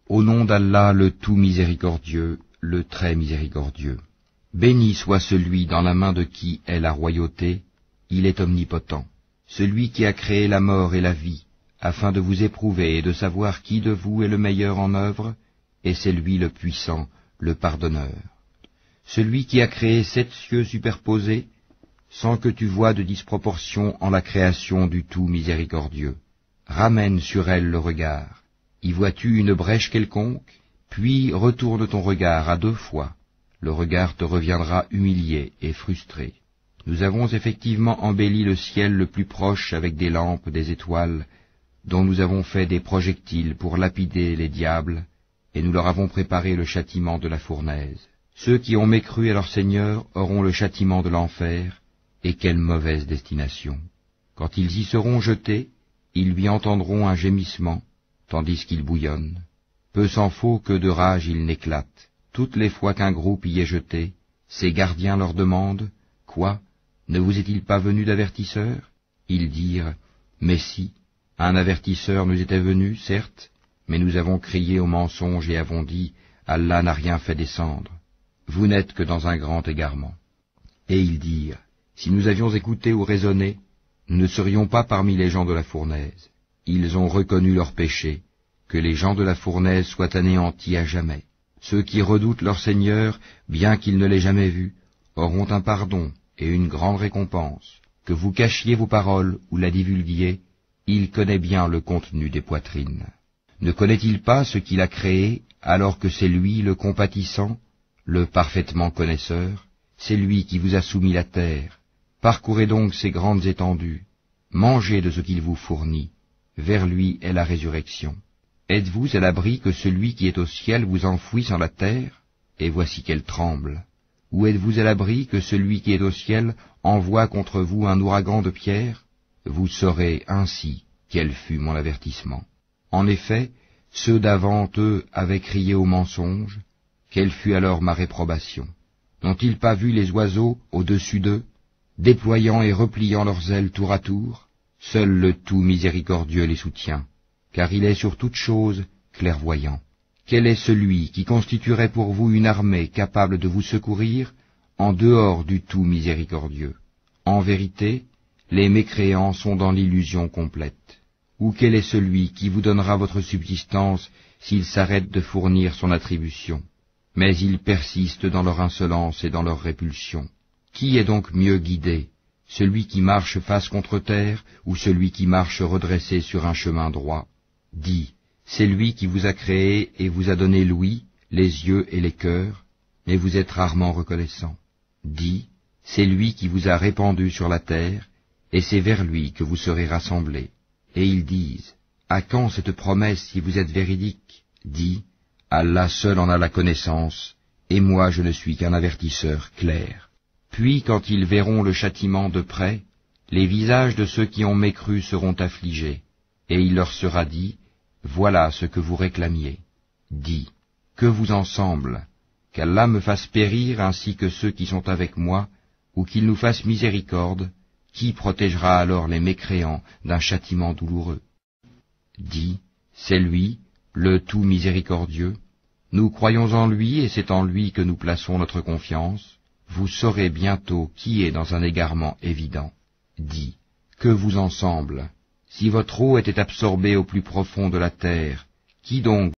Au nom d'Allah, le tout miséricordieux, le très miséricordieux. Béni soit celui dans la main de qui est la royauté, il est omnipotent. Celui qui a créé la mort et la vie, afin de vous éprouver et de savoir qui de vous est le meilleur en œuvre, et c'est lui le puissant, le pardonneur. Celui qui a créé 7 cieux superposés, sans que tu voies de disproportion en la création du tout miséricordieux. Ramène sur elle le regard. Y vois-tu une brèche quelconque? Puis retourne ton regard à 2 fois. Le regard te reviendra humilié et frustré. Nous avons effectivement embelli le ciel le plus proche avec des lampes, des étoiles, dont nous avons fait des projectiles pour lapider les diables, et nous leur avons préparé le châtiment de la fournaise. Ceux qui ont mécru à leur Seigneur auront le châtiment de l'enfer, et quelle mauvaise destination. Quand ils y seront jetés, ils lui entendront un gémissement, tandis qu'il bouillonne. Peu s'en faut que de rage il n'éclate. Toutes les fois qu'un groupe y est jeté, ses gardiens leur demandent, « Quoi? Ne vous est-il pas venu d'avertisseur ?» Ils dirent, « Mais si, un avertisseur nous était venu, certes, mais nous avons crié au mensonge et avons dit, « Allah n'a rien fait descendre. Vous n'êtes que dans un grand égarement. » Et ils dirent, « Si nous avions écouté ou raisonné, nous ne serions pas parmi les gens de la fournaise. » Ils ont reconnu leur péché, que les gens de la fournaise soient anéantis à jamais. Ceux qui redoutent leur Seigneur, bien qu'ils ne l'aient jamais vu, auront un pardon et une grande récompense. Que vous cachiez vos paroles ou la divulguiez, il connaît bien le contenu des poitrines. Ne connaît-il pas ce qu'il a créé, alors que c'est lui le compatissant, le parfaitement connaisseur? C'est lui qui vous a soumis la terre. Parcourez donc ces grandes étendues, mangez de ce qu'il vous fournit, vers lui est la résurrection. Êtes-vous à l'abri que celui qui est au ciel vous enfouisse en la terre, et voici qu'elle tremble? Ou êtes-vous à l'abri que celui qui est au ciel envoie contre vous un ouragan de pierres? Vous saurez ainsi quel fut mon avertissement. En effet, ceux d'avant eux avaient crié au mensonge, quelle fut alors ma réprobation? N'ont-ils pas vu les oiseaux au-dessus d'eux, déployant et repliant leurs ailes tour à tour? Seul le tout miséricordieux les soutient, car il est sur toute chose clairvoyant. Quel est celui qui constituerait pour vous une armée capable de vous secourir en dehors du tout miséricordieux? En vérité, les mécréants sont dans l'illusion complète. Ou quel est celui qui vous donnera votre subsistance s'il s'arrête de fournir son attribution? Mais ils persistent dans leur insolence et dans leur répulsion. Qui est donc mieux guidé, celui qui marche face contre terre ou celui qui marche redressé sur un chemin droit? Dis, c'est lui qui vous a créé et vous a donné l'ouïe, les yeux et les cœurs, mais vous êtes rarement reconnaissant. Dis, c'est lui qui vous a répandu sur la terre, et c'est vers lui que vous serez rassemblés. Et ils disent, à quand cette promesse si vous êtes véridique? Dis, Allah seul en a la connaissance, et moi je ne suis qu'un avertisseur clair. Puis quand ils verront le châtiment de près, les visages de ceux qui ont mécru seront affligés, et il leur sera dit, voilà ce que vous réclamiez. Dis, que vous en semble, qu'Allah me fasse périr ainsi que ceux qui sont avec moi, ou qu'il nous fasse miséricorde, qui protégera alors les mécréants d'un châtiment douloureux? Dis, c'est lui, le tout miséricordieux. Nous croyons en lui et c'est en lui que nous plaçons notre confiance. Vous saurez bientôt qui est dans un égarement évident. Dis, que vous en semble? Si votre eau était absorbée au plus profond de la terre, qui donc